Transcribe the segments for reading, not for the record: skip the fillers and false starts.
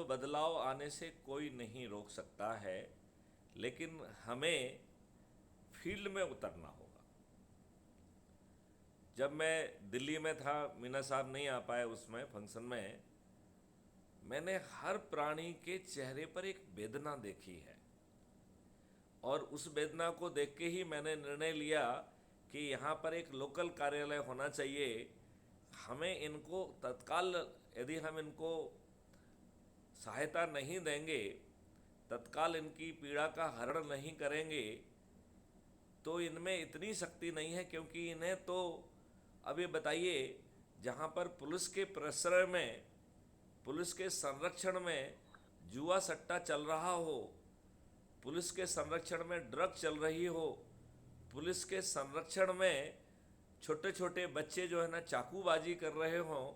बदलाव आने से कोई नहीं रोक सकता है, लेकिन हमें फील्ड में उतरना होगा। जब मैं दिल्ली में था, मीना साहब नहीं आ पाए उसमें फंक्शन में, मैंने हर प्राणी के चेहरे पर एक वेदना देखी है, और उस वेदना को देख के ही मैंने निर्णय लिया कि यहाँ पर एक लोकल कार्यालय होना चाहिए। हमें इनको तत्काल, यदि हम इनको सहायता नहीं देंगे, तत्काल इनकी पीड़ा का हरण नहीं करेंगे, तो इनमें इतनी शक्ति नहीं है। क्योंकि इन्हें तो अब ये बताइए, जहाँ पर पुलिस के प्रश्रय में, पुलिस के संरक्षण में जुआ सट्टा चल रहा हो, पुलिस के संरक्षण में ड्रग चल रही हो, पुलिस के संरक्षण में छोटे छोटे बच्चे जो है ना चाकूबाजी कर रहे हों,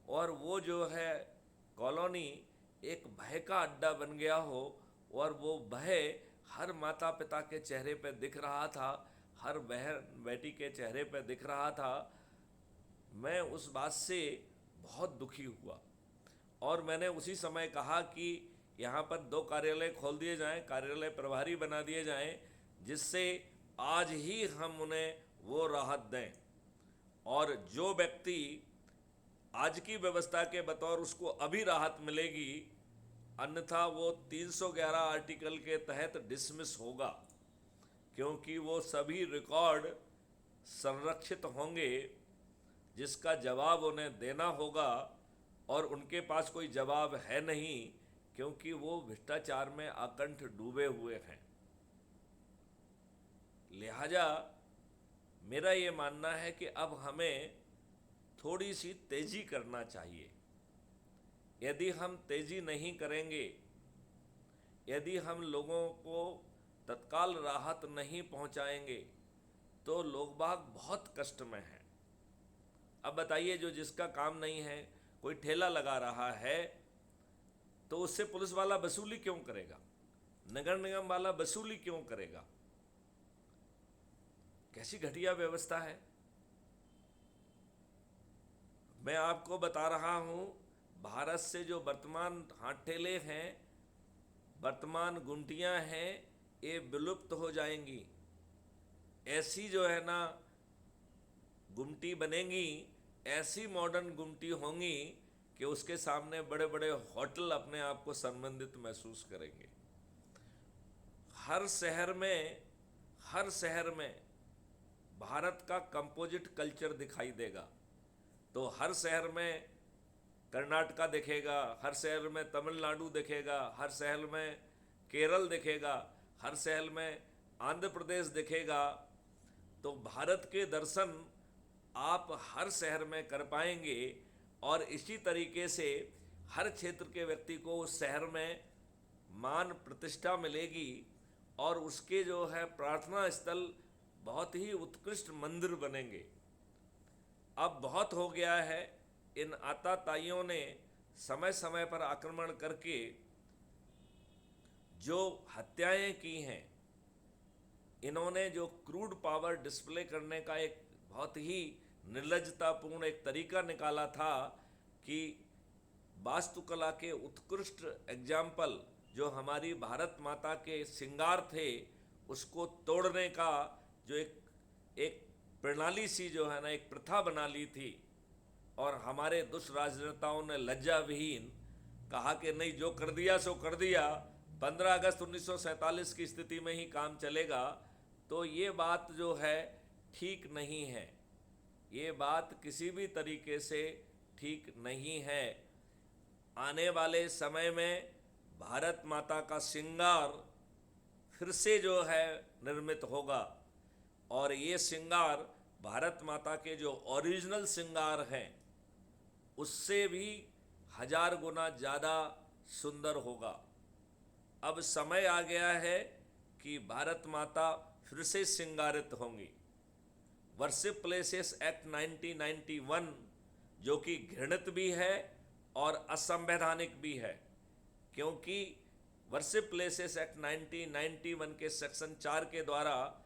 और वो जो है कॉलोनी एक भय का अड्डा बन गया हो, और वो भय हर माता पिता के चेहरे पे दिख रहा था, हर बहन बेटी के चेहरे पे दिख रहा था, मैं उस बात से बहुत दुखी हुआ। और मैंने उसी समय कहा कि यहाँ पर 2 कार्यालय खोल दिए जाएं, कार्यालय प्रभारी बना दिए जाएं, जिससे आज ही हम उन्हें वो राहत दें। और जो व्यक्ति आज की व्यवस्था के बतौर उसको अभी राहत मिलेगी, अन्यथा वो 311 आर्टिकल के तहत डिसमिस होगा, क्योंकि वो सभी रिकॉर्ड संरक्षित होंगे, जिसका जवाब उन्हें देना होगा, और उनके पास कोई जवाब है नहीं, क्योंकि वो भ्रष्टाचार में आकंठ डूबे हुए हैं। लिहाजा मेरा ये मानना है कि अब हमें थोड़ी सी तेजी करना चाहिए। यदि हम तेजी नहीं करेंगे, यदि हम लोगों को तत्काल राहत नहीं पहुंचाएंगे, तो लोग बाग बहुत कष्ट में हैं। अब बताइए, जो जिसका काम नहीं है, कोई ठेला लगा रहा है, तो उससे पुलिस वाला वसूली क्यों करेगा? नगर निगम वाला वसूली क्यों करेगा? कैसी घटिया व्यवस्था है। मैं आपको बता रहा हूं, भारत से जो वर्तमान हाथ ठेले हैं, वर्तमान गुमटियां हैं, ये विलुप्त हो जाएंगी। ऐसी जो है ना गुमटी बनेंगी, ऐसी मॉडर्न गुमटी होंगी कि उसके सामने बड़े बड़े होटल अपने आप को संबंधित महसूस करेंगे। हर शहर में भारत का कंपोजिट कल्चर दिखाई देगा। तो हर शहर में कर्नाटका दिखेगा, हर शहर में तमिलनाडु दिखेगा, हर शहर में केरल दिखेगा, हर शहर में आंध्र प्रदेश दिखेगा। तो भारत के दर्शन आप हर शहर में कर पाएंगे, और इसी तरीके से हर क्षेत्र के व्यक्ति को उस शहर में मान प्रतिष्ठा मिलेगी, और उसके जो है प्रार्थना स्थल बहुत ही उत्कृष्ट मंदिर बनेंगे। अब बहुत हो गया है, इन आताताइयों ने समय समय पर आक्रमण करके जो हत्याएं की हैं, इन्होंने जो क्रूड पावर डिस्प्ले करने का एक बहुत ही निर्लज्जतापूर्ण एक तरीका निकाला था कि वास्तुकला के उत्कृष्ट एग्जाम्पल जो हमारी भारत माता के श्रृंगार थे, उसको तोड़ने का जो एक प्रणाली सी जो है ना, एक प्रथा बना ली थी। और हमारे दुष्ट राजनेताओं ने लज्जा विहीन कहा कि नहीं, जो कर दिया सो कर दिया, 15 अगस्त 1947 की स्थिति में ही काम चलेगा। तो ये बात जो है ठीक नहीं है, ये बात किसी भी तरीके से ठीक नहीं है। आने वाले समय में भारत माता का श्रृंगार फिर से जो है निर्मित होगा, और ये श्रृंगार भारत माता के जो ओरिजिनल श्रृंगार हैं उससे भी 1000 गुना ज़्यादा सुंदर होगा। अब समय आ गया है कि भारत माता फिर से श्रृंगारित होंगी। वर्शिप प्लेसेस एक्ट 1991 जो कि घृणित भी है और असंवैधानिक भी है, क्योंकि वर्शिप प्लेसेस एक्ट 1991 के सेक्शन 4 के द्वारा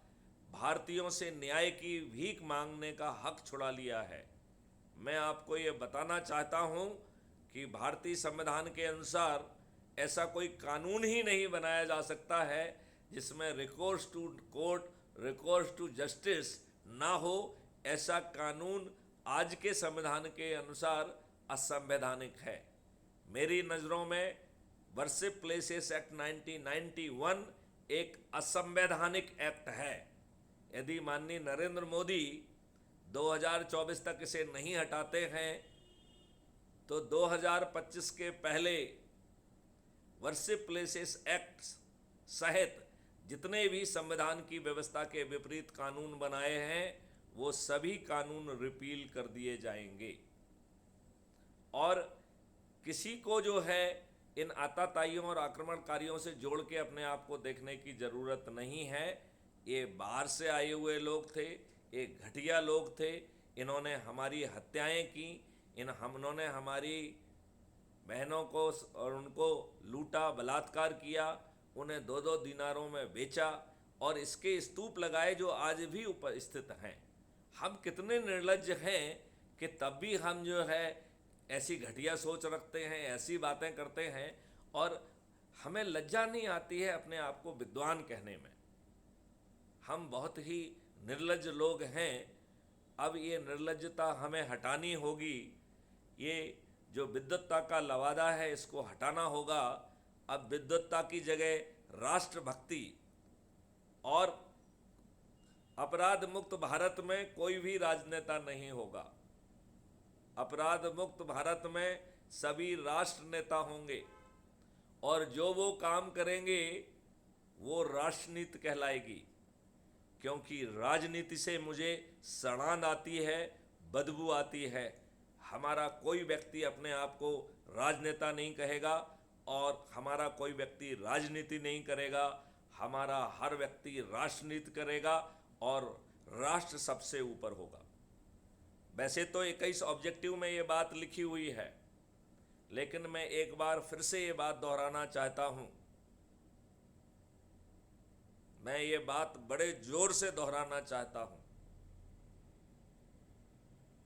भारतीयों से न्याय की भीख मांगने का हक छुड़ा लिया है। मैं आपको ये बताना चाहता हूँ कि भारतीय संविधान के अनुसार ऐसा कोई कानून ही नहीं बनाया जा सकता है जिसमें recourse to court, recourse to justice ना हो। ऐसा कानून आज के संविधान के अनुसार असंवैधानिक है। मेरी नज़रों में वर्शिप प्लेसेस एक्ट 1991 एक असंवैधानिक एक्ट है। यदि माननीय नरेंद्र मोदी 2024 तक इसे नहीं हटाते हैं तो 2025 के पहले वर्शिप प्लेसेस एक्ट सहित जितने भी संविधान की व्यवस्था के विपरीत कानून बनाए हैं वो सभी कानून रिपील कर दिए जाएंगे। और किसी को जो है इन आताताइयों और आक्रमणकारियों से जोड़ के अपने आप को देखने की ज़रूरत नहीं है। ये बाहर से आए हुए लोग थे, ये घटिया लोग थे, इन्होंने हमारी हत्याएं की, इन्होंने हमारी बहनों को और उनको लूटा, बलात्कार किया, उन्हें 2-2 दिनारों में बेचा और इसके स्तूप लगाए जो आज भी उपस्थित हैं। हम कितने निर्लज्ज हैं कि तब भी हम जो है ऐसी घटिया सोच रखते हैं, ऐसी बातें करते हैं और हमें लज्जा नहीं आती है अपने आप को विद्वान कहने में। हम बहुत ही निर्लज्ज लोग हैं। अब ये निर्लज्जता हमें हटानी होगी। ये जो विद्वत्ता का लवादा है इसको हटाना होगा। अब विद्वत्ता की जगह राष्ट्रभक्ति और अपराध मुक्त भारत में कोई भी राजनेता नहीं होगा। अपराध मुक्त भारत में सभी राष्ट्र नेता होंगे और जो वो काम करेंगे वो राष्ट्रनीति कहलाएगी। क्योंकि राजनीति से मुझे सड़ांध आती है, बदबू आती है। हमारा कोई व्यक्ति अपने आप को राजनेता नहीं कहेगा और हमारा कोई व्यक्ति राजनीति नहीं करेगा। हमारा हर व्यक्ति राष्ट्रनीति करेगा और राष्ट्र सबसे ऊपर होगा। वैसे तो 21 ऑब्जेक्टिव में ये बात लिखी हुई है, लेकिन मैं एक बार फिर से ये बात दोहराना चाहता हूँ। मैं ये बात बड़े जोर से दोहराना चाहता हूँ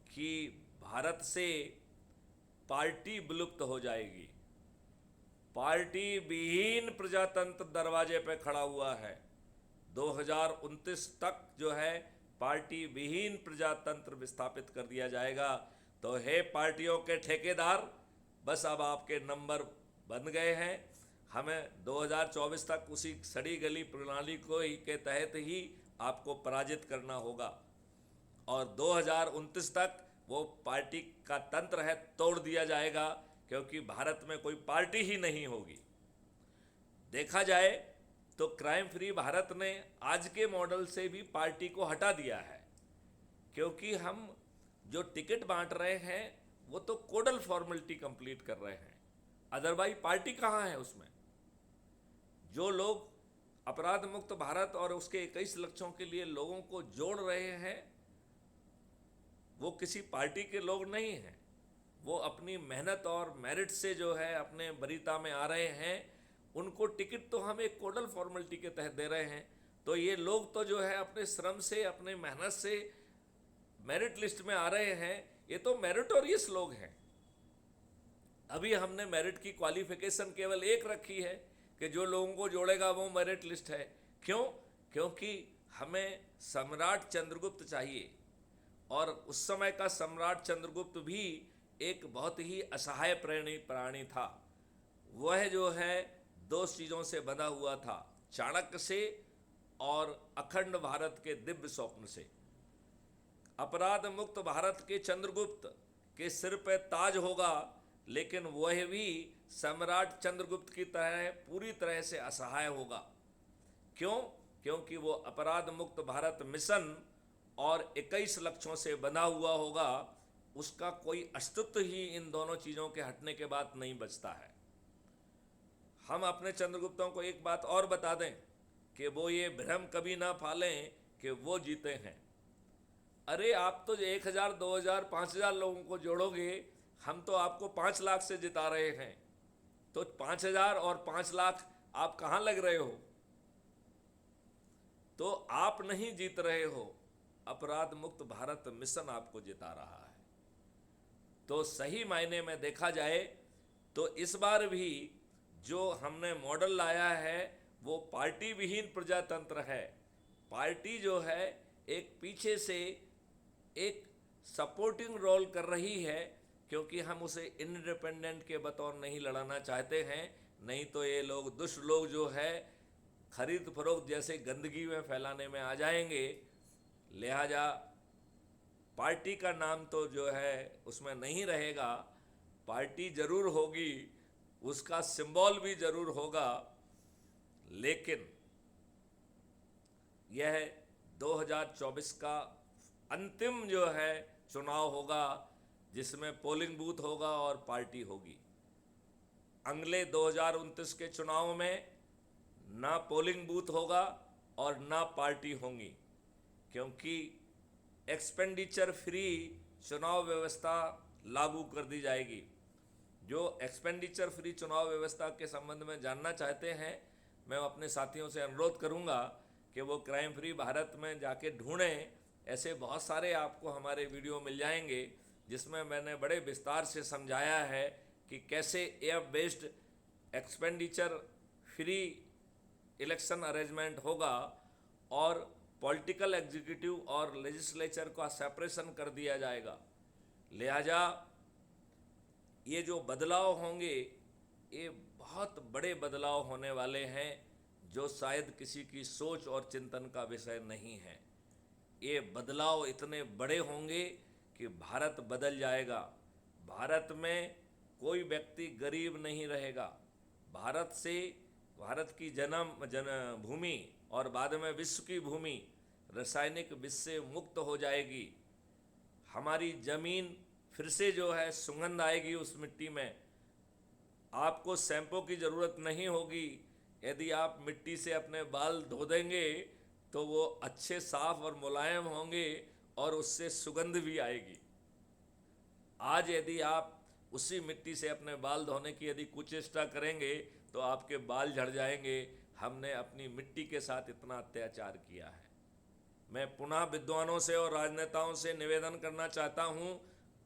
कि भारत से पार्टी विलुप्त हो जाएगी। पार्टी विहीन प्रजातंत्र दरवाजे पे खड़ा हुआ है। 2029 तक जो है पार्टी विहीन प्रजातंत्र विस्थापित कर दिया जाएगा। तो हे पार्टियों के ठेकेदार, बस अब आपके नंबर बन गए हैं। हमें 2024 तक उसी सड़ी गली प्रणाली को ही के तहत ही आपको पराजित करना होगा और 2029 तक वो पार्टी का तंत्र है तोड़ दिया जाएगा, क्योंकि भारत में कोई पार्टी ही नहीं होगी। देखा जाए तो क्राइम फ्री भारत ने आज के मॉडल से भी पार्टी को हटा दिया है, क्योंकि हम जो टिकट बांट रहे हैं वो तो कोडल फॉर्मेलिटी कंप्लीट कर रहे हैं। अदरवाइज पार्टी कहाँ है उसमें? जो लोग अपराध मुक्त भारत और उसके 21 लक्ष्यों के लिए लोगों को जोड़ रहे हैं वो किसी पार्टी के लोग नहीं हैं। वो अपनी मेहनत और मेरिट से जो है अपने वरीयता में आ रहे हैं। उनको टिकट तो हम एक कोडल फॉर्मेलिटी के तहत दे रहे हैं। तो ये लोग तो जो है अपने श्रम से, अपने मेहनत से मेरिट लिस्ट में आ रहे हैं। ये तो मेरिटोरियस लोग हैं। अभी हमने मेरिट की क्वालिफिकेशन केवल एक रखी है कि जो लोगों को जोड़ेगा वो मेरिट लिस्ट है। क्यों? क्योंकि हमें सम्राट चंद्रगुप्त चाहिए और उस समय का सम्राट चंद्रगुप्त भी एक बहुत ही असहाय प्राणी था। वह जो है 2 चीज़ों से बंधा हुआ था, चाणक्य से और अखंड भारत के दिव्य स्वप्न से। अपराध मुक्त भारत के चंद्रगुप्त के सिर पे ताज होगा, लेकिन वह भी सम्राट चंद्रगुप्त की तरह पूरी तरह से असहाय होगा। क्यों? क्योंकि वो अपराध मुक्त भारत मिशन और 21 लक्ष्यों से बंधा हुआ होगा। उसका कोई अस्तित्व ही इन दोनों चीज़ों के हटने के बाद नहीं बचता है। हम अपने चंद्रगुप्तों को एक बात और बता दें कि वो ये भ्रम कभी ना पालें कि वो जीते हैं। अरे आप तो 1000, 2000, 5000 लोगों को जोड़ोगे, हम तो आपको 5 लाख से जिता रहे हैं। तो 5000 और 5 लाख आप कहाँ लग रहे हो? तो आप नहीं जीत रहे हो, अपराध मुक्त भारत मिशन आपको जिता रहा है। तो सही मायने में देखा जाए तो इस बार भी जो हमने मॉडल लाया है वो पार्टी विहीन प्रजातंत्र है। पार्टी जो है एक पीछे से एक सपोर्टिंग रोल कर रही है, क्योंकि हम उसे इंडिपेंडेंट के बतौर नहीं लड़ाना चाहते हैं। नहीं तो ये लोग दुष्ट लोग जो है खरीद फरोख्त जैसे गंदगी में फैलाने में आ जाएंगे। लिहाजा पार्टी का नाम तो जो है उसमें नहीं रहेगा, पार्टी जरूर होगी, उसका सिंबल भी जरूर होगा, लेकिन यह 2024 का अंतिम जो है चुनाव होगा, जिसमें पोलिंग बूथ होगा और पार्टी होगी। अगले 2029 के चुनाव में ना पोलिंग बूथ होगा और ना पार्टी होंगी, क्योंकि एक्सपेंडिचर फ्री चुनाव व्यवस्था लागू कर दी जाएगी। जो एक्सपेंडिचर फ्री चुनाव व्यवस्था के संबंध में जानना चाहते हैं, मैं अपने साथियों से अनुरोध करूंगा कि वो क्राइम फ्री भारत में जाके ढूंढें। ऐसे बहुत सारे आपको हमारे वीडियो मिल जाएंगे जिसमें मैंने बड़े विस्तार से समझाया है कि कैसे air based expenditure free election arrangement होगा और पॉलिटिकल एग्जीक्यूटिव और लेजिस्लेचर का सेपरेशन कर दिया जाएगा। लिहाजा ये जो बदलाव होंगे ये बहुत बड़े बदलाव होने वाले हैं, जो शायद किसी की सोच और चिंतन का विषय नहीं है। ये बदलाव इतने बड़े होंगे कि भारत बदल जाएगा। भारत में कोई व्यक्ति गरीब नहीं रहेगा। भारत की भूमि और बाद में विश्व की भूमि रासायनिक विष से मुक्त हो जाएगी। हमारी ज़मीन फिर से जो है सुगंध आएगी उस मिट्टी में। आपको शैम्पू की ज़रूरत नहीं होगी। यदि आप मिट्टी से अपने बाल धो देंगे तो वो अच्छे साफ और मुलायम होंगे और उससे सुगंध भी आएगी। आज यदि आप उसी मिट्टी से अपने बाल धोने की यदि कुचेष्टा करेंगे तो आपके बाल झड़ जाएंगे। हमने अपनी मिट्टी के साथ इतना अत्याचार किया है। मैं पुनः विद्वानों से और राजनेताओं से निवेदन करना चाहता हूं,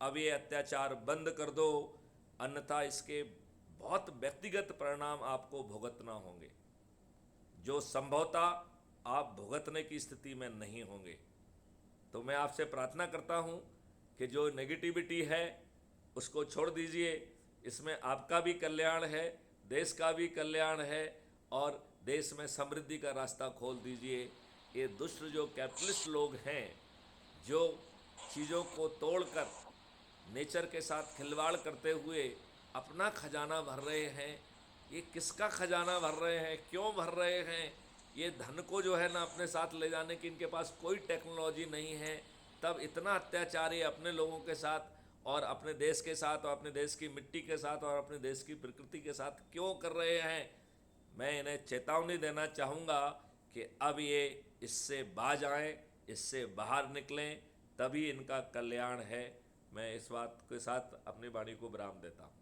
अब ये अत्याचार बंद कर दो, अन्यथा इसके बहुत व्यक्तिगत परिणाम आपको भुगतना होंगे, जो संभवतः आप भुगतने की स्थिति में नहीं होंगे। तो मैं आपसे प्रार्थना करता हूं कि जो नेगेटिविटी है उसको छोड़ दीजिए। इसमें आपका भी कल्याण है, देश का भी कल्याण है और देश में समृद्धि का रास्ता खोल दीजिए। ये दुष्ट जो कैपिटलिस्ट लोग हैं, जो चीज़ों को तोड़कर नेचर के साथ खिलवाड़ करते हुए अपना खजाना भर रहे हैं, ये किसका खजाना भर रहे हैं, क्यों भर रहे हैं? ये धन को जो है ना अपने साथ ले जाने की इनके पास कोई टेक्नोलॉजी नहीं है। तब इतना अत्याचार ये अपने लोगों के साथ और अपने देश के साथ और अपने देश की मिट्टी के साथ और अपने देश की प्रकृति के साथ क्यों कर रहे हैं? मैं इन्हें चेतावनी देना चाहूँगा कि अब ये इससे बाज आएँ, इससे बाहर निकलें, तभी इनका कल्याण है। मैं इस बात के साथ अपनी वाणी को विराम देता हूँ।